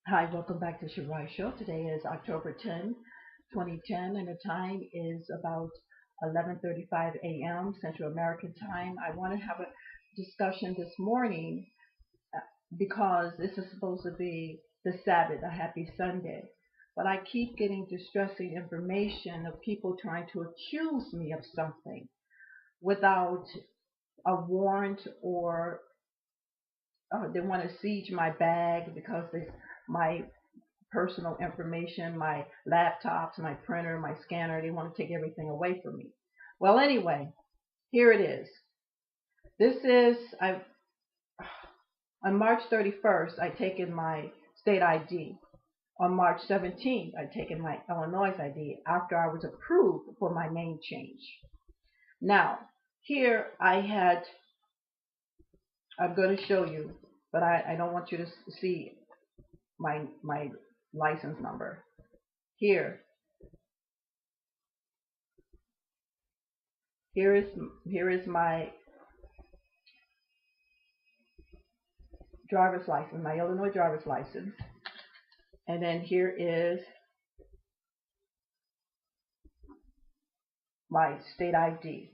Hi, welcome back to Shirai Show. Today is October 10, 2010, and the time is about 11:35 a.m. Central American Time. I want to have a discussion this morning because this is supposed to be the Sabbath, a happy Sunday. But I keep getting distressing information of people trying to accuse me of something without a warrant, or they want to siege my bag because my personal information, my laptops, my printer, my scanner. They want to take everything away from me. Well, anyway, here it is. This is I On March 31st, I taken my state ID. On March 17th, I taken my Illinois ID after I was approved for my name change. Now, here I'm going to show you, but I don't want you to see my license number. Here, here is my driver's license, my Illinois driver's license. And then here is my state ID.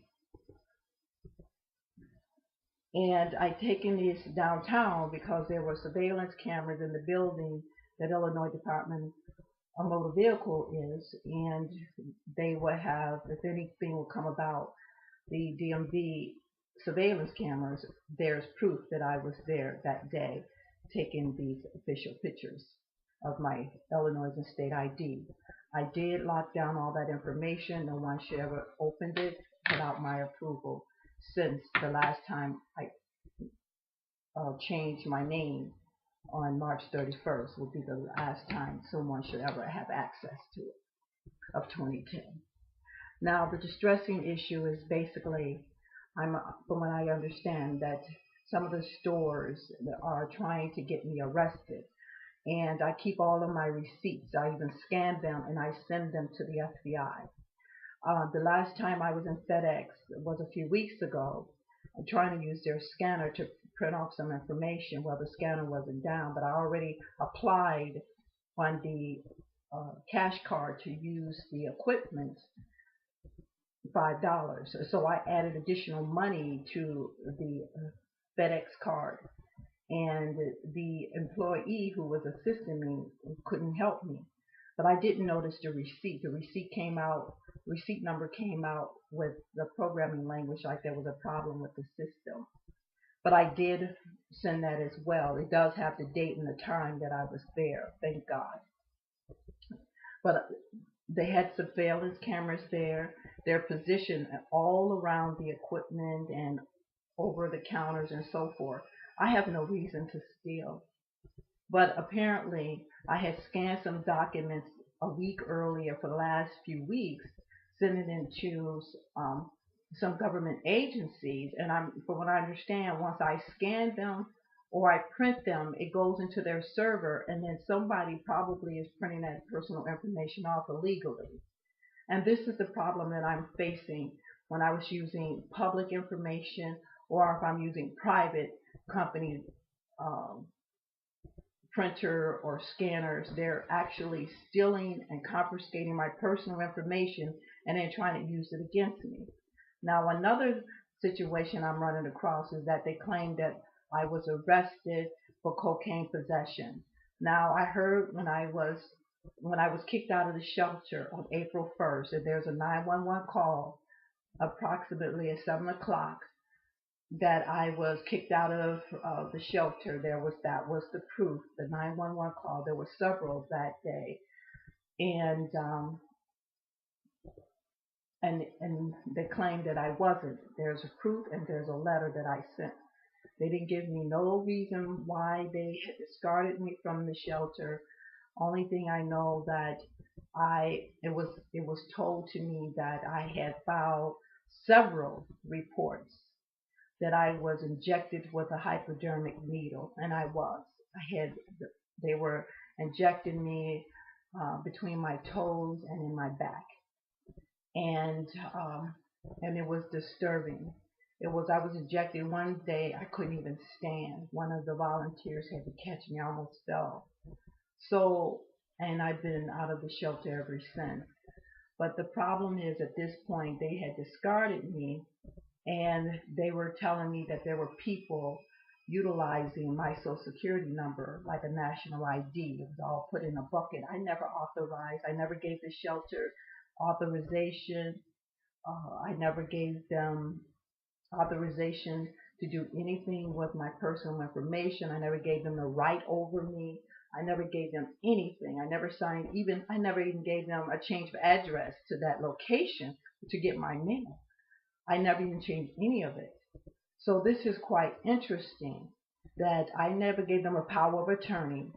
And I taken these downtown because there were surveillance cameras in the building that Illinois Department of Motor Vehicle is, and they would have, if anything will come about the DMV surveillance cameras, there's proof that I was there that day taking these official pictures of my Illinois and state ID. I did lock down all that information. No one should ever opened it without my approval, since the last time I changed my name on March 31st will be the last time someone should ever have access to it, of 2010. Now, the distressing issue is basically, from what I understand, that some of the stores are trying to get me arrested. And I keep all of my receipts. I even scan them and I send them to the FBI. The last time I was in FedEx was a few weeks ago. I'm trying to use their scanner to print off some information. Well, the scanner wasn't down, but I already applied on the cash card to use the equipment, $5. So I added additional money to the FedEx card. And the employee who was assisting me couldn't help me. But I didn't notice the receipt. The receipt number came out with the programming language like there was a problem with the system. But I did send that as well. It does have the date and the time that I was there, thank God. But they had surveillance cameras there. They're positioned all around the equipment and over the counters and so forth. I have no reason to steal. But apparently, I had scanned some documents a week earlier for the last few weeks, sending them to some government agencies. And from what I understand, once I scan them or I print them, it goes into their server, and then somebody probably is printing that personal information off illegally. And this is the problem that I'm facing when I was using public information, or if I'm using private company printer or scanners. They're actually stealing and confiscating my personal information and then trying to use it against me. Now, another situation I'm running across is that they claim that I was arrested for cocaine possession. Now, I heard when I was kicked out of the shelter on April 1st that there's a 911 call approximately at 7 o'clock that I was kicked out of the shelter. That was the proof, the 911 call. There were several that day, and they claimed that I wasn't. There's a proof and there's a letter that I sent. They didn't give me no reason why they had discarded me from the shelter. Only thing I know that it was told to me that I had filed several reports that I was injected with a hypodermic needle, and I was. They were injecting me between my toes and in my back, and it was disturbing. I was injected one day. I couldn't even stand. One of the volunteers had to catch me. I almost fell. So, and I've been out of the shelter ever since. But the problem is at this point they had discarded me, and they were telling me that there were people utilizing my social security number like a national ID. It was all put in a bucket. I never authorized. I never gave the shelter authorization. I never gave them authorization to do anything with my personal information. I never gave them the right over me. I never gave them anything. I never signed even, I never even gave them a change of address to that location to get my mail. I never even changed any of it. So this is quite interesting that I never gave them a power of attorney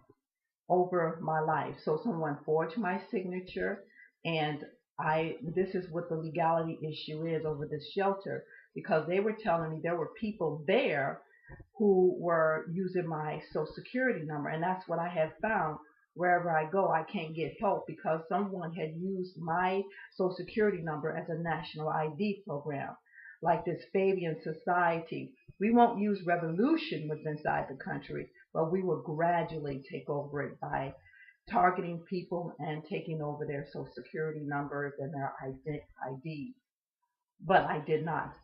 over my life. So someone forged my signature, and this is what the legality issue is over this shelter, because they were telling me there were people there who were using my social security number, and that's what I have found. Wherever I go, I can't get help because someone had used my social security number as a national ID program, like this Fabian Society. We won't use revolution within inside the country, but we will gradually take over it by targeting people and taking over their social security numbers and their IDs. But I did not.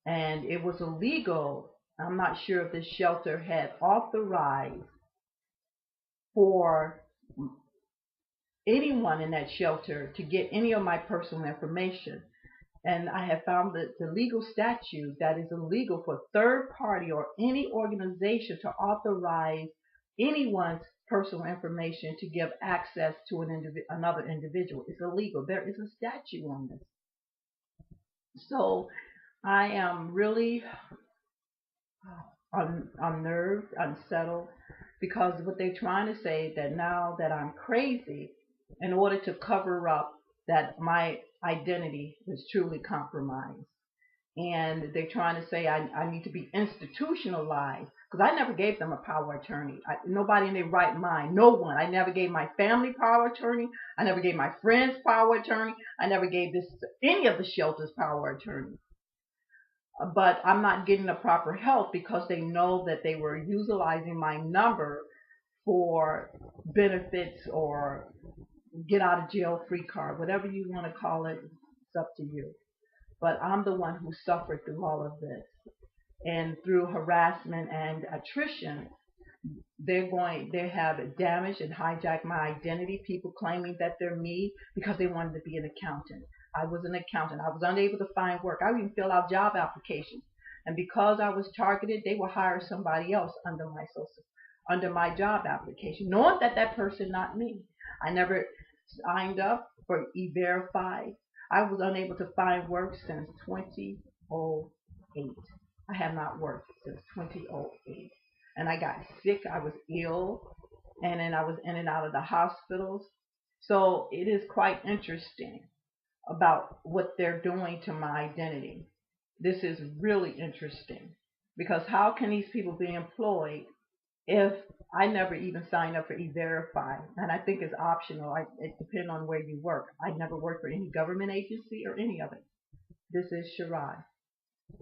And it was illegal. I'm not sure if this shelter had authorized for anyone in that shelter to get any of my personal information. And I have found that the legal statute that is illegal for third party or any organization to authorize anyone's personal information to give access to another individual is illegal. There is a statute on this. So I am really unnerved, unsettled, because what they're trying to say that now that I'm crazy, in order to cover up that my identity is truly compromised. And they're trying to say I need to be institutionalized, because I never gave them a power of attorney. Nobody in their right mind, no one. I never gave my family power of attorney. I never gave my friends power of attorney. I never gave any of the shelters power of attorney. But I'm not getting the proper help because they know that they were utilizing my number for benefits or get out of jail free card, whatever you want to call it. It's up to you. But I'm the one who suffered through all of this. And through harassment and attrition, they have damaged and hijacked my identity. People claiming that they're me because they wanted to be an accountant. I was an accountant. I was unable to find work. I would even fill out job applications. And because I was targeted, they would hire somebody else under my job application, knowing that that person, not me. I never signed up for E-Verify. I was unable to find work since 2008. I have not worked since 2008. And I got sick. I was ill. And then I was in and out of the hospitals. So it is quite interesting about what they're doing to my identity. This is really interesting, because how can these people be employed if I never even signed up for E-Verify? And I think it's optional. It depends on where you work. I never worked for any government agency or any of it. This is Shirai.